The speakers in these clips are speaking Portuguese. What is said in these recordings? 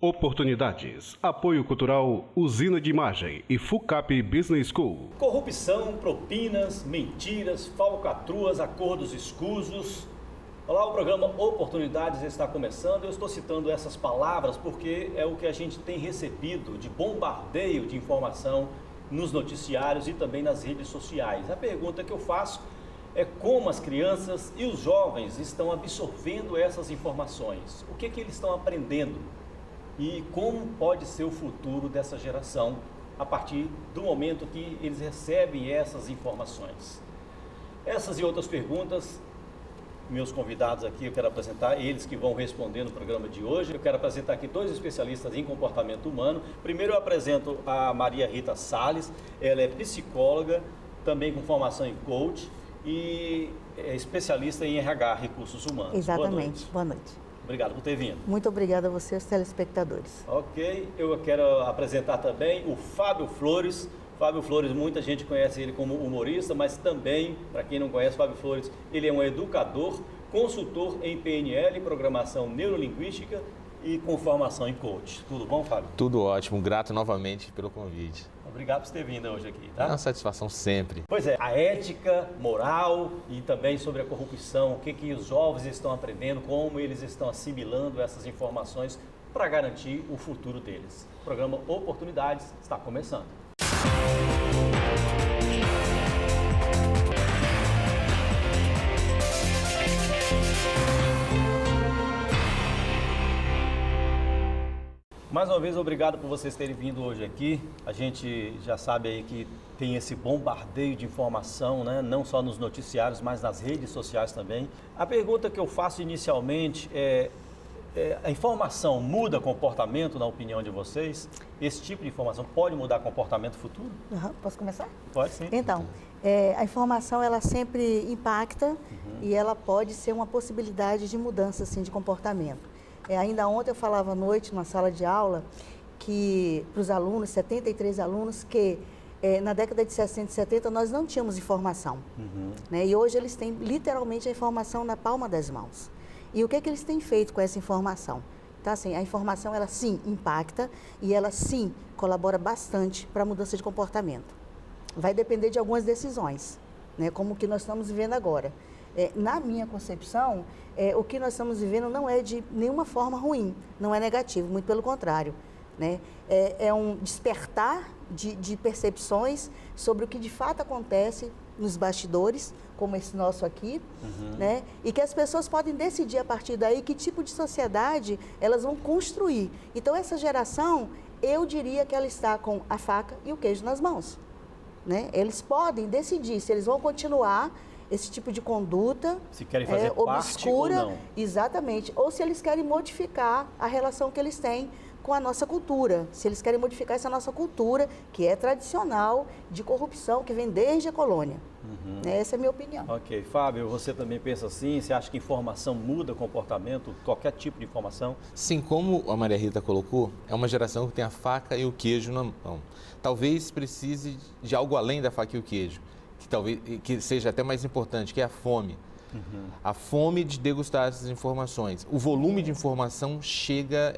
Oportunidades. Apoio Cultural Usina de Imagem e FUCAP Business School. Corrupção, propinas, mentiras, falcatruas, acordos escusos. Olá, o programa Oportunidades está começando. Eu estou citando essas palavras porque é o que a gente tem recebido de bombardeio de informação nos noticiários e também nas redes sociais. A pergunta que eu faço é como as crianças e os jovens estão absorvendo essas informações. O que eles estão aprendendo? E como pode ser o futuro dessa geração a partir do momento que eles recebem essas informações? Essas e outras perguntas, meus convidados aqui, eu quero apresentar, eles que vão responder no programa de hoje. Eu quero apresentar aqui dois especialistas em comportamento humano. Primeiro eu apresento a Maria Rita Salles, ela é psicóloga, também com formação em coach e é especialista em RH, recursos humanos. Exatamente. Boa noite. Obrigado por ter vindo. Muito obrigada a você, os telespectadores. Ok, eu quero apresentar também o Fábio Flores. Fábio Flores, muita gente conhece ele como humorista, mas também, para quem não conhece, Fábio Flores, ele é um educador, consultor em PNL, programação neurolinguística e com formação em coach. Tudo bom, Fábio? Tudo ótimo, grato novamente pelo convite. Obrigado por ter vindo hoje aqui, tá? É uma satisfação sempre. Pois é, a ética, moral e também sobre a corrupção, o que os jovens estão aprendendo, como eles estão assimilando essas informações para garantir o futuro deles. O programa Oportunidades está começando. Mais uma vez, obrigado por vocês terem vindo hoje aqui. A gente já sabe aí que tem esse bombardeio de informação, né? Não só nos noticiários, mas nas redes sociais também. A pergunta que eu faço inicialmente é a informação muda comportamento, na opinião de vocês? Esse tipo de informação pode mudar comportamento futuro? Posso começar? Pode sim. Então, a informação ela sempre impacta e ela pode ser uma possibilidade de mudança assim, de comportamento. Ainda ontem eu falava à noite numa sala de aula que para os alunos, 73 alunos, que na década de 60 e 70 nós não tínhamos informação. Né? E hoje eles têm literalmente a informação na palma das mãos. E o que eles têm feito com essa informação? Então, assim, a informação, ela sim impacta e ela sim colabora bastante para a mudança de comportamento. Vai depender de algumas decisões, né? Como o que nós estamos vivendo agora. Na minha concepção, o que nós estamos vivendo não é de nenhuma forma ruim, não é negativo, muito pelo contrário. Né? É um despertar de percepções sobre o que de fato acontece nos bastidores, como esse nosso aqui, né? E que as pessoas podem decidir a partir daí que tipo de sociedade elas vão construir. Então essa geração, eu diria que ela está com a faca e o queijo nas mãos. Né? Eles podem decidir se eles vão continuar esse tipo de conduta se querem fazer obscura, parte ou não. Exatamente, ou se eles querem modificar a relação que eles têm com a nossa cultura, se eles querem modificar essa nossa cultura, que é tradicional, de corrupção, que vem desde a colônia. Essa é a minha opinião. Ok. Fábio, você também pensa assim? Você acha que informação muda comportamento, qualquer tipo de informação? Sim, como a Maria Rita colocou, é uma geração que tem a faca e o queijo na mão. Talvez precise de algo além da faca e o queijo, que seja até mais importante, que é a fome. A fome de degustar essas informações. O volume de informação chega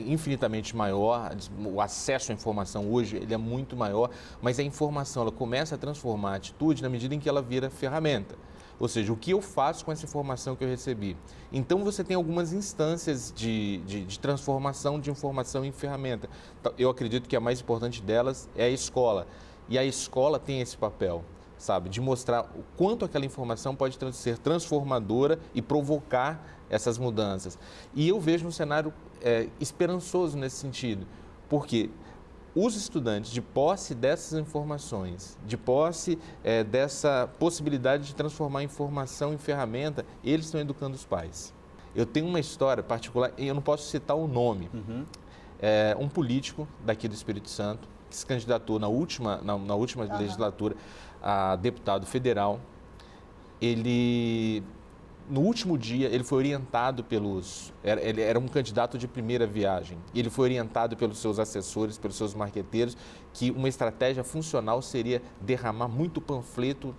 infinitamente maior, o acesso à informação hoje ele é muito maior, mas a informação ela começa a transformar a atitude na medida em que ela vira ferramenta. Ou seja, o que eu faço com essa informação que eu recebi? Então você tem algumas instâncias de transformação de informação em ferramenta. Eu acredito que a mais importante delas é a escola. E a escola tem esse papel, sabe, de mostrar o quanto aquela informação pode ser transformadora e provocar essas mudanças. E eu vejo um cenário esperançoso nesse sentido, porque os estudantes, de posse dessas informações, de posse dessa possibilidade de transformar a informação em ferramenta, eles estão educando os pais. Eu tenho uma história particular, e eu não posso citar o nome, um político daqui do Espírito Santo, que se candidatou na última legislatura a deputado federal. Ele no último dia, ele foi orientado ele era um candidato de primeira viagem, e ele foi orientado pelos seus assessores, pelos seus marqueteiros, que uma estratégia funcional seria derramar muito panfleto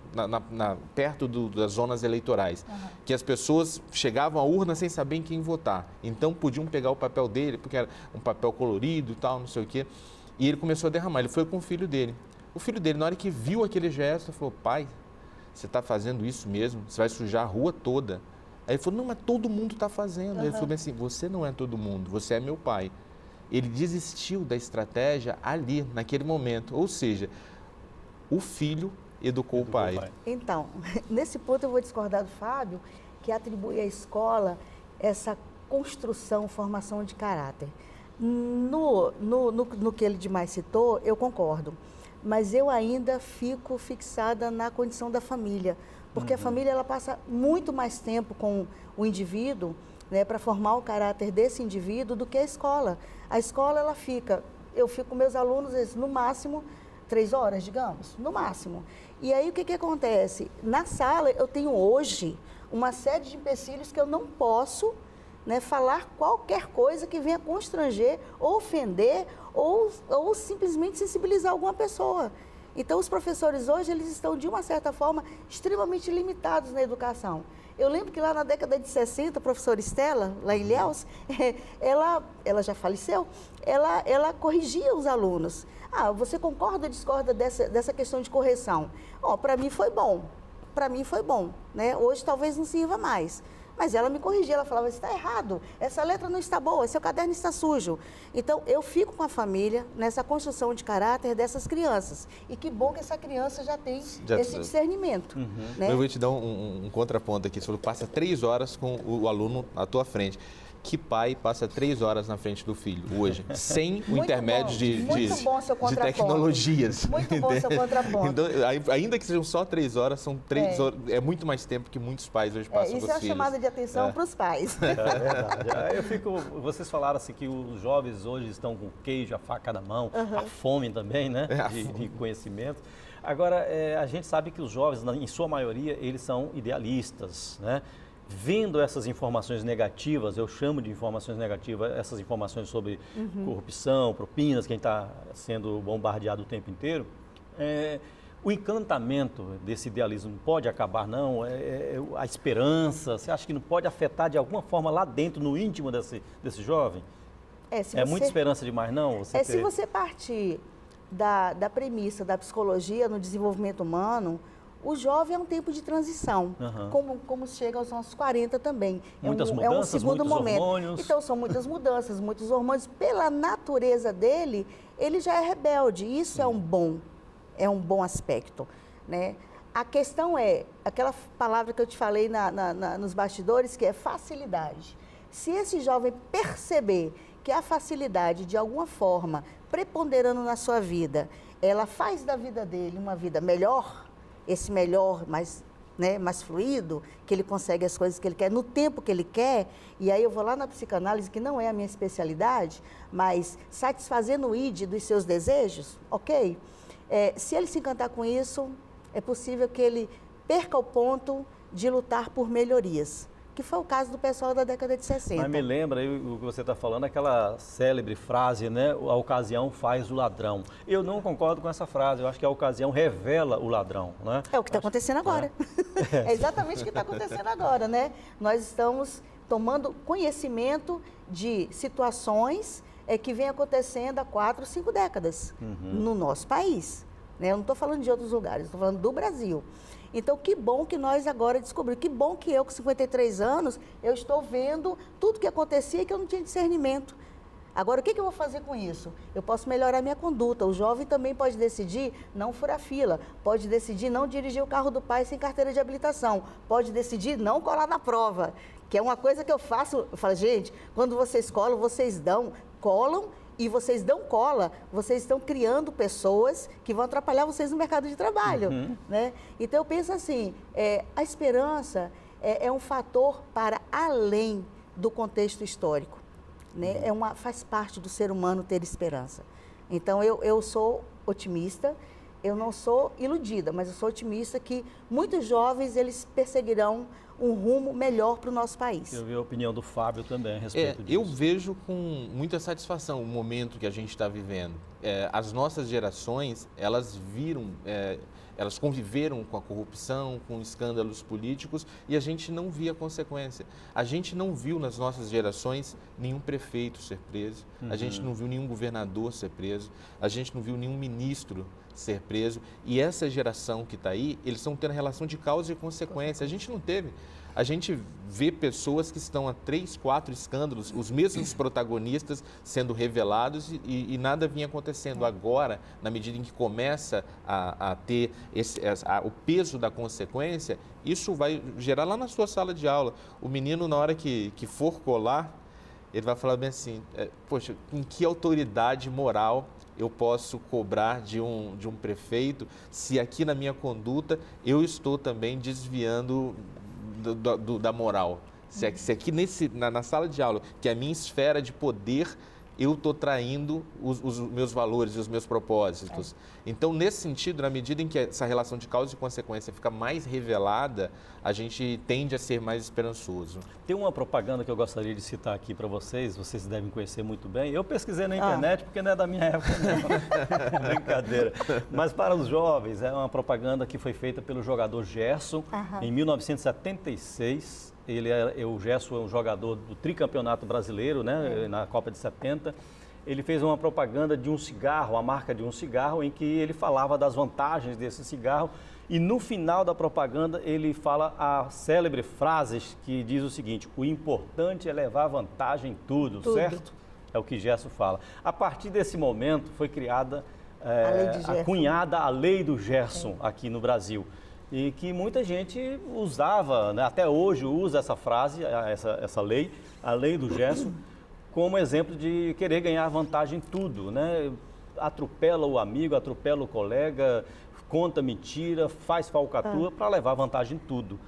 perto das zonas eleitorais, que as pessoas chegavam à urna sem saber em quem votar, então podiam pegar o papel dele, porque era um papel colorido e tal, não sei o quê, e ele começou a derramar. Ele foi com o filho dele. O filho dele, na hora que viu aquele gesto, falou: pai, você está fazendo isso mesmo? Você vai sujar a rua toda. Aí ele falou: não, mas todo mundo está fazendo. Ele falou assim: você não é todo mundo, você é meu pai. Ele desistiu da estratégia ali, naquele momento. Ou seja, o filho educou o pai. Então, nesse ponto eu vou discordar do Fábio, que atribui à escola essa construção, formação de caráter. No que ele demais citou, eu concordo. Mas eu ainda fico fixada na condição da família, porque a família ela passa muito mais tempo com o indivíduo, né, para formar o caráter desse indivíduo do que a escola. A escola eu fico com meus alunos no máximo 3 horas, digamos, no máximo. E aí o que acontece? Na sala eu tenho hoje uma série de empecilhos que eu não posso, né, falar qualquer coisa que venha constranger, ou ofender, ou simplesmente sensibilizar alguma pessoa. Então, os professores hoje, eles estão, de uma certa forma, extremamente limitados na educação. Eu lembro que lá na década de 60, a professora Estela, lá em Ilhéus, ela já faleceu, ela corrigia os alunos. Ah, você concorda ou discorda dessa questão de correção? Para mim foi bom, né? Hoje talvez não sirva mais. Mas ela me corrigia, ela falava: está errado, essa letra não está boa, seu caderno está sujo. Então, eu fico com a família nessa construção de caráter dessas crianças. E que bom que essa criança já tem esse discernimento. Né? Eu vou te dar um contraponto aqui. Você falou: passa 3 horas com o aluno à tua frente. Que pai passa 3 horas na frente do filho hoje, sem o intermédio de tecnologias? Muito bom seu contraponto. Então, ainda que sejam só 3 horas, são 3 horas, é muito mais tempo que muitos pais hoje passam com os filhos. Isso é uma chamada de atenção para os pais. É verdade. Vocês falaram assim que os jovens hoje estão com o queijo, a faca na mão, a fome também, né, de conhecimento. Agora, a gente sabe que os jovens, em sua maioria, eles são idealistas, né? Vendo essas informações negativas, eu chamo de informações negativas, essas informações sobre corrupção, propinas, quem está sendo bombardeado o tempo inteiro, o encantamento desse idealismo pode acabar, não? A esperança, você acha que não pode afetar de alguma forma lá dentro, no íntimo desse jovem? Muita esperança demais, não? Se você partir da premissa da psicologia no desenvolvimento humano, o jovem é um tempo de transição, como chega aos nossos 40 também. Muitas mudanças, é um segundo momento. Hormônios. Então, são muitas mudanças, muitos hormônios. Pela natureza dele, ele já é rebelde. Isso é um bom aspecto, né? A questão é, aquela palavra que eu te falei nos bastidores, que é facilidade. Se esse jovem perceber que a facilidade, de alguma forma, preponderando na sua vida, ela faz da vida dele uma vida melhor, esse melhor, mais fluido, que ele consegue as coisas que ele quer, no tempo que ele quer, e aí eu vou lá na psicanálise, que não é a minha especialidade, mas satisfazendo o id dos seus desejos, ok? Se ele se encantar com isso, é possível que ele perca o ponto de lutar por melhorias, que foi o caso do pessoal da década de 60. Mas me lembra aí o que você está falando, aquela célebre frase, né? A ocasião faz o ladrão. Eu não concordo com essa frase, eu acho que a ocasião revela o ladrão, né? É o que está acontecendo agora. É exatamente o que está acontecendo agora, né? Nós estamos tomando conhecimento de situações que vem acontecendo há 4, 5 décadas no nosso país. Né? Eu não estou falando de outros lugares, estou falando do Brasil. Então, que bom que nós agora descobrimos, que bom que eu, com 53 anos, eu estou vendo tudo que acontecia e que eu não tinha discernimento. Agora, o que eu vou fazer com isso? Eu posso melhorar minha conduta. O jovem também pode decidir não furar fila, pode decidir não dirigir o carro do pai sem carteira de habilitação, pode decidir não colar na prova, que é uma coisa que eu faço. Eu falo: gente, quando vocês colam, colam, e vocês dão cola, vocês estão criando pessoas que vão atrapalhar vocês no mercado de trabalho. Né? Então, eu penso assim, a esperança é um fator para além do contexto histórico. Né? Faz parte do ser humano ter esperança. Então, eu sou otimista, eu não sou iludida, mas eu sou otimista que muitos jovens, eles perseguirão um rumo melhor para o nosso país. Eu vi a opinião do Fábio também a respeito disso. Eu vejo com muita satisfação o momento que a gente está vivendo. As nossas gerações, elas elas conviveram com a corrupção, com escândalos políticos e a gente não via consequência. A gente não viu nas nossas gerações nenhum prefeito ser preso, a gente não viu nenhum governador ser preso, a gente não viu nenhum ministro ser preso. E essa geração que está aí, eles estão tendo relação de causa e consequência. A gente não teve. A gente vê pessoas que estão a 3, 4 escândalos, os mesmos protagonistas sendo revelados e nada vinha acontecendo. Agora, na medida em que começa a ter o peso da consequência, isso vai gerar lá na sua sala de aula. O menino, na hora que for colar, ele vai falar bem assim, poxa, com que autoridade moral eu posso cobrar de um prefeito se aqui na minha conduta eu estou também desviando da moral? Se aqui na sala de aula, que é a minha esfera de poder, eu estou traindo os meus valores e os meus propósitos. Então, nesse sentido, na medida em que essa relação de causa e consequência fica mais revelada, a gente tende a ser mais esperançoso. Tem uma propaganda que eu gostaria de citar aqui para vocês devem conhecer muito bem. Eu pesquisei na internet porque não é da minha época, não. Brincadeira. Mas para os jovens, é uma propaganda que foi feita pelo jogador Gerson em 1976. O Gerson é um jogador do tricampeonato brasileiro, né, na Copa de 70. Ele fez uma propaganda de um cigarro, a marca de um cigarro, em que ele falava das vantagens desse cigarro. E no final da propaganda ele fala a célebre frase que diz o seguinte: o importante é levar vantagem em tudo, certo? É o que Gerson fala. A partir desse momento foi criada, cunhada a Lei do Gerson aqui no Brasil. E que muita gente usava, né, até hoje usa essa frase, essa lei, a Lei do Gerson, como exemplo de querer ganhar vantagem em tudo, né? Atropela o amigo, atropela o colega, conta mentira, faz falcatrua para levar vantagem em tudo.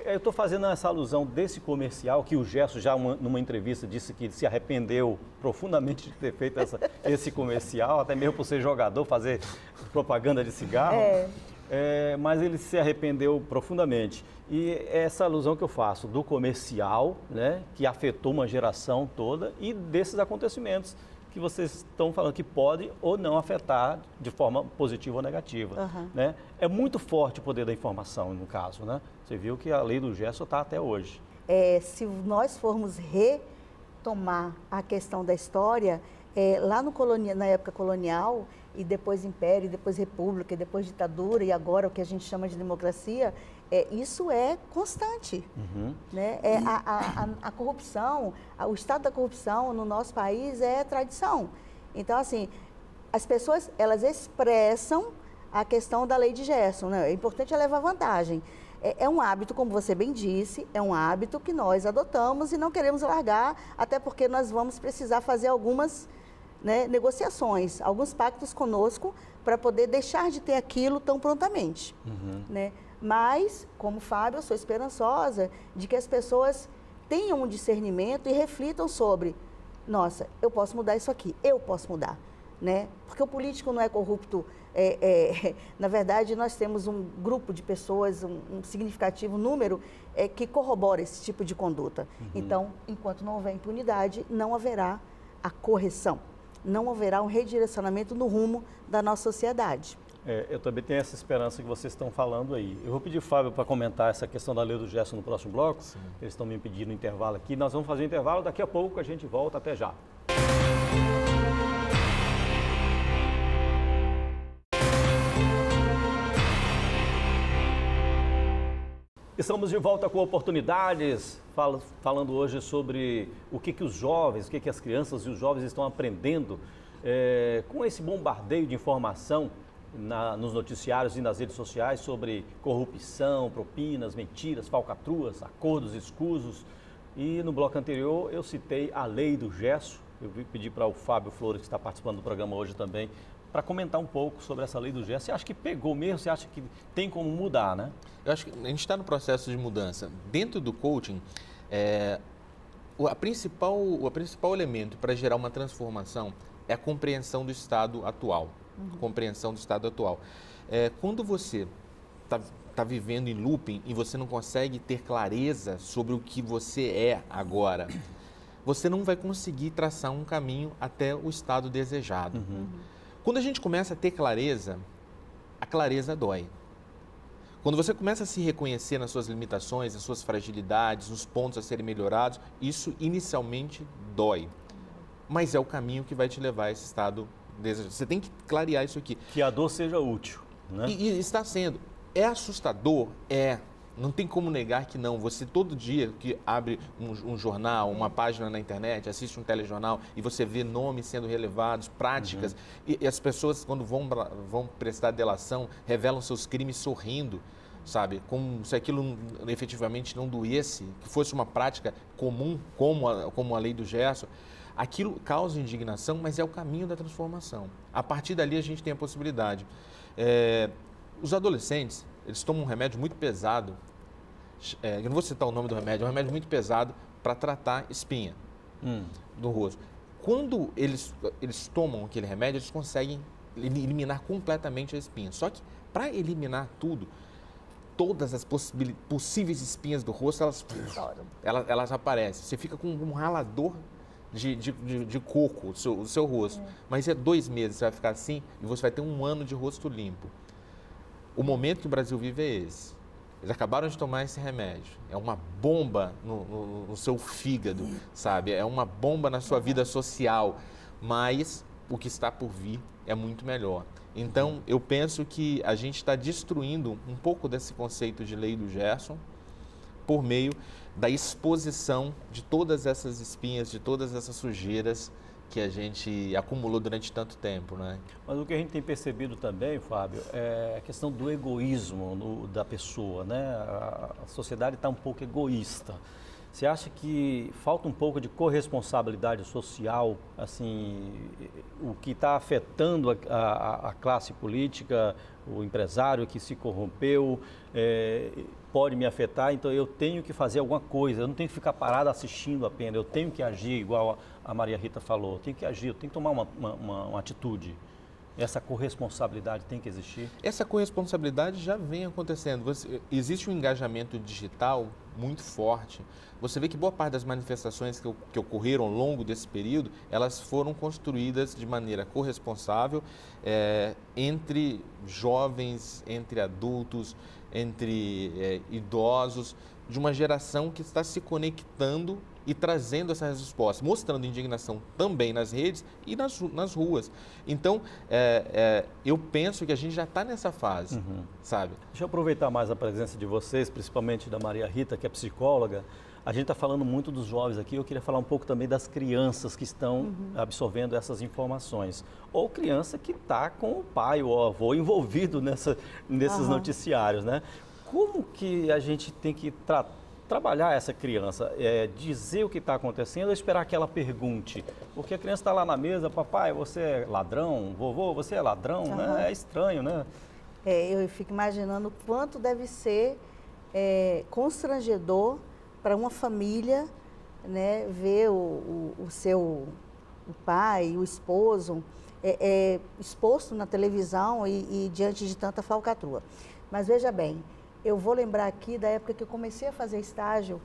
Eu estou fazendo essa alusão desse comercial que o Gerson já numa entrevista disse que se arrependeu profundamente de ter feito esse comercial, até mesmo por ser jogador, fazer propaganda de cigarro. Mas ele se arrependeu profundamente. E essa alusão que eu faço do comercial, né, que afetou uma geração toda, e desses acontecimentos que vocês estão falando que pode ou não afetar de forma positiva ou negativa. Né? É muito forte o poder da informação, no caso. Né? Você viu que a Lei do Gerson está até hoje. Se nós formos retomar a questão da história, lá na época colonial, e depois Império, e depois República, e depois ditadura, e agora o que a gente chama de democracia, isso é constante. Né? A corrupção, o estado da corrupção no nosso país é tradição. Então, assim, as pessoas, elas expressam a questão da Lei de Gerson, né? É importante levar vantagem. É um hábito, como você bem disse, é um hábito que nós adotamos e não queremos largar, até porque nós vamos precisar fazer algumas negociações, alguns pactos conosco para poder deixar de ter aquilo tão prontamente. Né? Mas, como Fábio, eu sou esperançosa de que as pessoas tenham um discernimento e reflitam sobre, nossa, eu posso mudar isso aqui, eu posso mudar. Né? Porque o político não é corrupto. Na verdade, nós temos um grupo de pessoas, um significativo número, que corrobora esse tipo de conduta. Então, enquanto não houver impunidade, não haverá a correção. Não haverá um redirecionamento no rumo da nossa sociedade. Eu também tenho essa esperança que vocês estão falando aí. Eu vou pedir, Fábio, para comentar essa questão da Lei do Gerson no próximo bloco. Sim. Eles estão me pedindo um intervalo aqui. Nós vamos fazer um intervalo, daqui a pouco a gente volta. Até já. Estamos de volta com oportunidades, falando hoje sobre o que os jovens, o que as crianças e os jovens estão aprendendo com esse bombardeio de informação nos noticiários e nas redes sociais sobre corrupção, propinas, mentiras, falcatruas, acordos escusos. E no bloco anterior eu citei a Lei do Gerson. Eu pedi para o Fábio Flores, que está participando do programa hoje também, para comentar um pouco sobre essa Lei do Gerson. Você acha que pegou mesmo? Você acha que tem como mudar, né? Eu acho que a gente está no processo de mudança. Dentro do coaching, o principal elemento para gerar uma transformação é a compreensão do estado atual. Compreensão do estado atual. Quando você está tá vivendo em looping e você não consegue ter clareza sobre o que você é agora, você não vai conseguir traçar um caminho até o estado desejado. Quando a gente começa a ter clareza, a clareza dói. Quando você começa a se reconhecer nas suas limitações, nas suas fragilidades, nos pontos a serem melhorados, isso inicialmente dói. Mas é o caminho que vai te levar a esse estado desejado. Você tem que clarear isso aqui. Que a dor seja útil, né? E está sendo. É assustador? É. Não tem como negar que não. Você todo dia que abre um jornal, uma página na internet, assiste um telejornal e você vê nomes sendo relevados, práticas, e as pessoas quando vão prestar delação, revelam seus crimes sorrindo, sabe? Como se aquilo efetivamente não doesse, que fosse uma prática comum, como a lei do Gerson. Aquilo causa indignação, mas é o caminho da transformação. A partir dali a gente tem a possibilidade. Os adolescentes, eles tomam um remédio muito pesado, eu não vou citar o nome do remédio, é um remédio muito pesado para tratar espinha do rosto. Quando eles tomam aquele remédio, eles conseguem eliminar completamente a espinha. Só que para eliminar tudo, todas as possíveis espinhas do rosto, elas aparecem. Você fica com um ralador de coco o seu rosto. Mas 2 meses você vai ficar assim e você vai ter 1 ano de rosto limpo. O momento que o Brasil vive é esse. Eles acabaram de tomar esse remédio. É uma bomba no seu fígado, sabe? É uma bomba na sua vida social. Mas o que está por vir é muito melhor. Então, eu penso que a gente está destruindo um pouco desse conceito de lei do Gerson por meio da exposição de todas essas espinhas, de todas essas sujeiras que a gente acumulou durante tanto tempo, né? Mas o que a gente tem percebido também, Fábio, é a questão do egoísmo da pessoa, né? A sociedade está um pouco egoísta. Você acha que falta um pouco de corresponsabilidade social, assim, o que está afetando a classe política, o empresário que se corrompeu, pode me afetar, então eu tenho que fazer alguma coisa, eu não tenho que ficar parado assistindo apenas, eu tenho que agir, igual a Maria Rita falou, eu tenho que agir, eu tenho que tomar uma atitude. Essa corresponsabilidade tem que existir? Essa corresponsabilidade já vem acontecendo. Existe um engajamento digital muito forte. Você vê que boa parte das manifestações que ocorreram ao longo desse período, elas foram construídas de maneira corresponsável entre jovens, entre adultos, entre idosos, de uma geração que está se conectando e trazendo essas respostas, mostrando indignação também nas redes e nas ruas. Então, eu penso que a gente já está nessa fase, sabe? Deixa eu aproveitar mais a presença de vocês, principalmente da Maria Rita, que é psicóloga. A gente está falando muito dos jovens aqui, eu queria falar um pouco também das crianças que estão absorvendo essas informações. Ou criança que está com o pai ou o avô envolvido nesses noticiários, né? Como que a gente tem que trabalhar essa criança? Dizer o que está acontecendo ou esperar que ela pergunte? Porque a criança está lá na mesa, papai, você é ladrão? Vovô, você é ladrão? Né? É estranho, né? Eu fico imaginando o quanto deve ser constrangedor para uma família, né, ver o pai, o esposo, exposto na televisão e diante de tanta falcatrua. Mas veja bem, eu vou lembrar aqui da época que eu comecei a fazer estágio,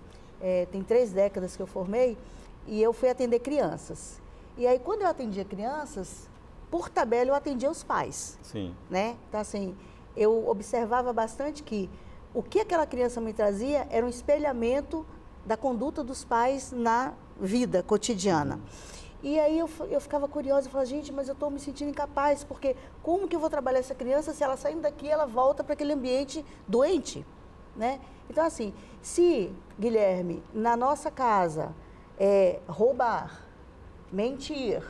tem 3 décadas que eu formei, e eu fui atender crianças. E aí, quando eu atendia crianças, por tabela eu atendia os pais. Sim. Né? Então, assim, eu observava bastante que o que aquela criança me trazia era um espelhamento da conduta dos pais na vida cotidiana. E aí eu ficava curiosa, eu falava, gente, mas eu estou me sentindo incapaz, porque como que eu vou trabalhar essa criança se ela saindo daqui, ela volta para aquele ambiente doente, né? Então, assim, se, Guilherme, na nossa casa, roubar, mentir,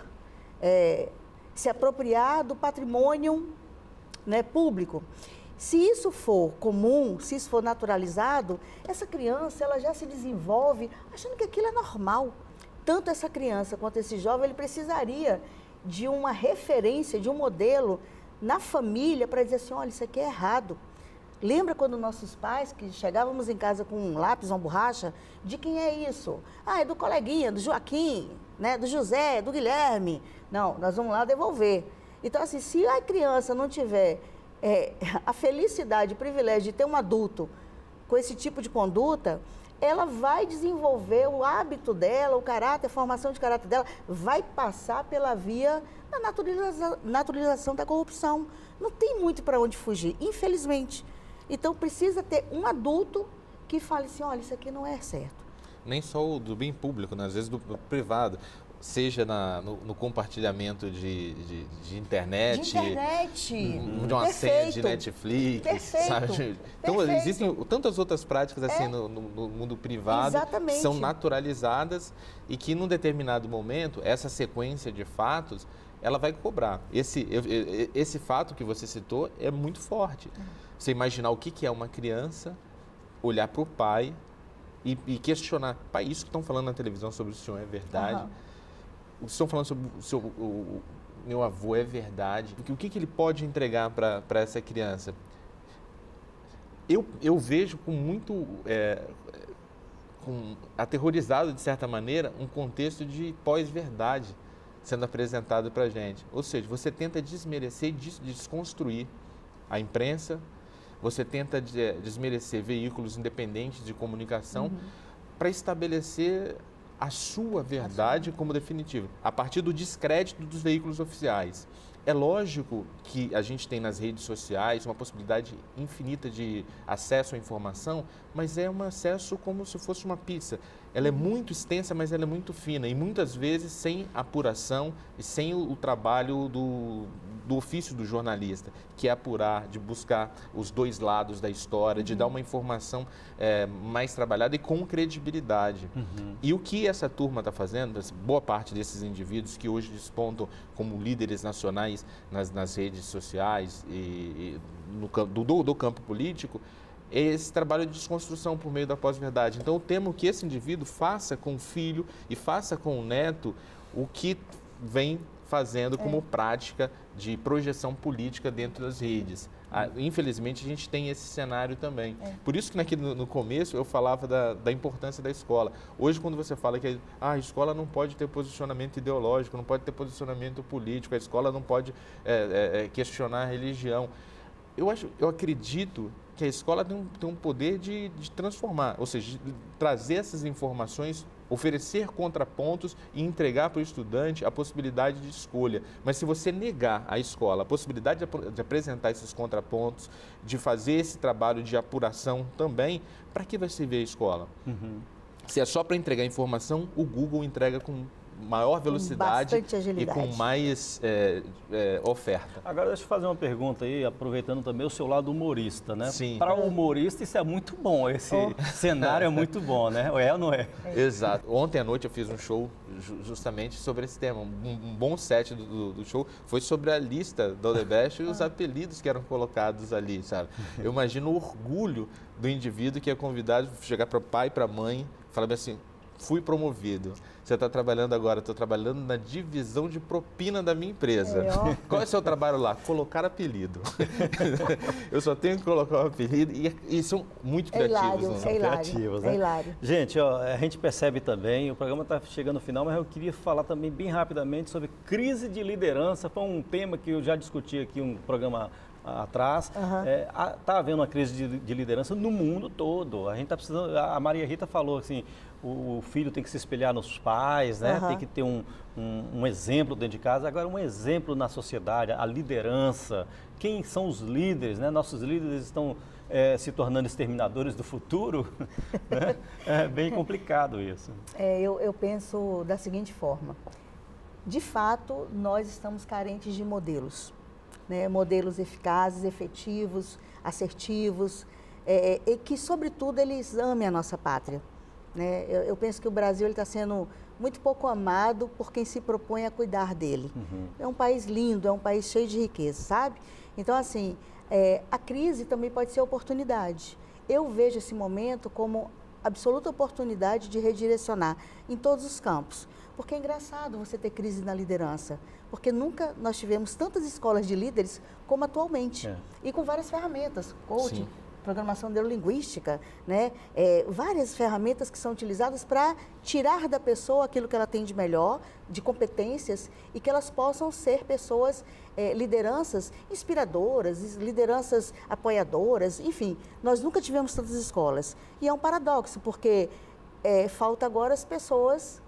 se apropriar do patrimônio, né, público, se isso for comum, se isso for naturalizado, essa criança ela já se desenvolve achando que aquilo é normal. Tanto essa criança quanto esse jovem, ele precisaria de uma referência, de um modelo na família para dizer assim, olha, isso aqui é errado. Lembra quando nossos pais, que chegávamos em casa com um lápis, uma borracha, de quem é isso? Ah, é do coleguinha, do Joaquim, né, do José, do Guilherme. Não, nós vamos lá devolver. Então, assim, se a criança não tiver a felicidade, o privilégio de ter um adulto com esse tipo de conduta, ela vai desenvolver o hábito dela, o caráter, a formação de caráter dela, vai passar pela via da naturalização da corrupção. Não tem muito para onde fugir, infelizmente. Então, precisa ter um adulto que fale assim, olha, isso aqui não é certo. Nem só o do bem público, né? Às vezes do privado. Seja no compartilhamento de internet, de uma senha de Netflix, sabe? Então, existem tantas outras práticas assim no mundo privado que são naturalizadas e que, num determinado momento, essa sequência de fatos, ela vai cobrar. Esse fato que você citou é muito forte. Você imaginar o que é uma criança, olhar para o pai e questionar, pai, isso que estão falando na televisão sobre o senhor é verdade? Estão falando sobre o meu avô, é verdade? O que ele pode entregar para essa criança? Eu vejo com muito, aterrorizado, de certa maneira, um contexto de pós-verdade sendo apresentado para a gente. Ou seja, você tenta desmerecer e desconstruir a imprensa, você tenta desmerecer veículos independentes de comunicação para estabelecer a sua verdade como definitiva, a partir do descrédito dos veículos oficiais. É lógico que a gente tem nas redes sociais uma possibilidade infinita de acesso à informação, mas é um acesso como se fosse uma pizza. Ela é muito extensa, mas ela é muito fina e muitas vezes sem apuração e sem o trabalho do ofício do jornalista, que é apurar, de buscar os dois lados da história, de dar uma informação mais trabalhada e com credibilidade. E o que essa turma está fazendo, boa parte desses indivíduos que hoje despontam como líderes nacionais nas redes sociais e do campo político, é esse trabalho de desconstrução por meio da pós-verdade. Então, eu temo que esse indivíduo faça com o filho e faça com o neto o que vem fazendo como prática de projeção política dentro das redes. Infelizmente, a gente tem esse cenário também. Por isso que aqui no começo eu falava da importância da escola. Hoje, quando você fala que a escola não pode ter posicionamento ideológico, não pode ter posicionamento político, a escola não pode questionar a religião. Eu acredito que a escola tem um poder de transformar, ou seja, de trazer essas informações, oferecer contrapontos e entregar para o estudante a possibilidade de escolha. Mas se você negar à escola a possibilidade de apresentar esses contrapontos, de fazer esse trabalho de apuração também, para que vai servir a escola? Se é só para entregar informação, o Google entrega com maior velocidade e com mais oferta. Agora, deixa eu fazer uma pergunta aí, aproveitando também o seu lado humorista, né? Sim. Para o humorista, isso é muito bom, esse cenário é muito bom, né? É ou não é? Exato. Ontem à noite eu fiz um show justamente sobre esse tema. Um bom set do show foi sobre a lista do Odebrecht e os apelidos que eram colocados ali, sabe? Eu imagino o orgulho do indivíduo que é convidado a chegar para o pai e para a mãe e falar assim, fui promovido. Você está trabalhando agora, estou trabalhando na divisão de propina da minha empresa. Qual é o seu trabalho lá? Colocar apelido. Eu só tenho que colocar o apelido e são muito criativos. Criativos, né? Gente, a gente percebe também, o programa está chegando ao final, mas eu queria falar também bem rapidamente sobre crise de liderança. Foi um tema que eu já discuti aqui um programa atrás. Está havendo uma crise de liderança no mundo todo. A gente está precisando, a Maria Rita falou assim, o filho tem que se espelhar nos pais, né? Tem que ter um exemplo dentro de casa. Agora, um exemplo na sociedade, a liderança. Quem são os líderes, né? Nossos líderes estão se tornando exterminadores do futuro. Né? É bem complicado isso. Eu penso da seguinte forma. De fato, nós estamos carentes de modelos. Né? Modelos eficazes, efetivos, assertivos, e que, sobretudo, eles amem a nossa pátria. Né? Eu penso que o Brasil está sendo muito pouco amado por quem se propõe a cuidar dele. É um país lindo, é um país cheio de riqueza, sabe? Então, assim, a crise também pode ser oportunidade. Eu vejo esse momento como absoluta oportunidade de redirecionar em todos os campos. Porque é engraçado você ter crise na liderança, porque nunca nós tivemos tantas escolas de líderes como atualmente. E com várias ferramentas, coaching, programação neurolinguística, né? Várias ferramentas que são utilizadas para tirar da pessoa aquilo que ela tem de melhor, de competências, e que elas possam ser pessoas, lideranças inspiradoras, lideranças apoiadoras, enfim. Nós nunca tivemos tantas escolas. E é um paradoxo, porque falta agora as pessoas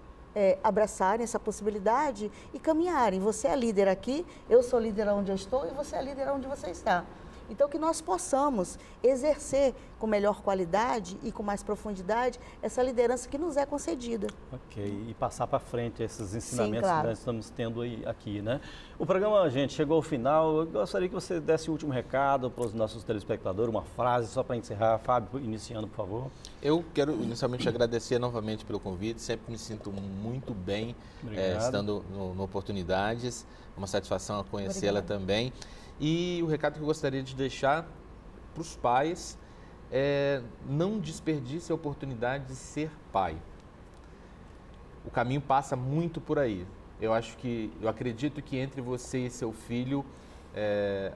abraçarem essa possibilidade e caminharem. Você é líder aqui, eu sou líder onde eu estou e você é líder onde você está. Então, que nós possamos exercer com melhor qualidade e com mais profundidade essa liderança que nos é concedida. Ok, e passar para frente esses ensinamentos. Sim, claro. Que nós estamos tendo aqui, né? O programa, gente, chegou ao final. Eu gostaria que você desse o último recado para os nossos telespectadores, uma frase só para encerrar. Fábio, iniciando, por favor. Eu quero inicialmente agradecer novamente pelo convite, sempre me sinto muito bem estando no Oportunidades, uma satisfação conhecê-la também. E o recado que eu gostaria de deixar para os pais é não desperdice a oportunidade de ser pai. O caminho passa muito por aí. Eu acredito que entre você e seu filho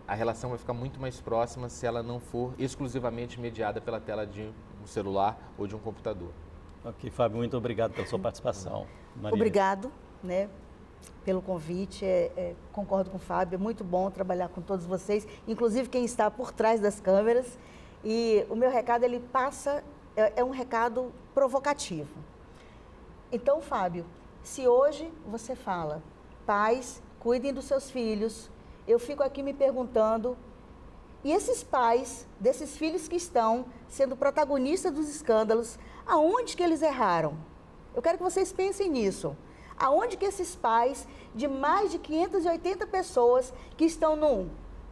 a relação vai ficar muito mais próxima se ela não for exclusivamente mediada pela tela de um celular ou de um computador. Ok, Fábio, muito obrigado pela sua participação. Maria. Obrigado, né, pelo convite. Concordo com o Fábio, é muito bom trabalhar com todos vocês, inclusive quem está por trás das câmeras. E o meu recado, ele passa, é um recado provocativo. Então, Fábio, se hoje você fala, pais, cuidem dos seus filhos, eu fico aqui me perguntando, e esses pais, desses filhos que estão sendo protagonistas dos escândalos, aonde que eles erraram? Eu quero que vocês pensem nisso. Aonde que esses pais de mais de 580 pessoas que estão num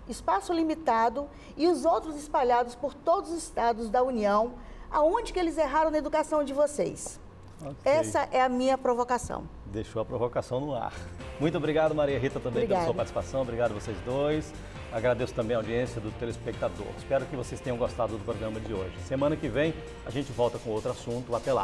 espaço limitado e os outros espalhados por todos os estados da União, aonde que eles erraram na educação de vocês? Okay. Essa é a minha provocação. Deixou a provocação no ar. Muito obrigado, Maria Rita, também pela sua participação. Obrigado a vocês dois. Agradeço também a audiência do telespectador. Espero que vocês tenham gostado do programa de hoje. Semana que vem a gente volta com outro assunto. Até lá.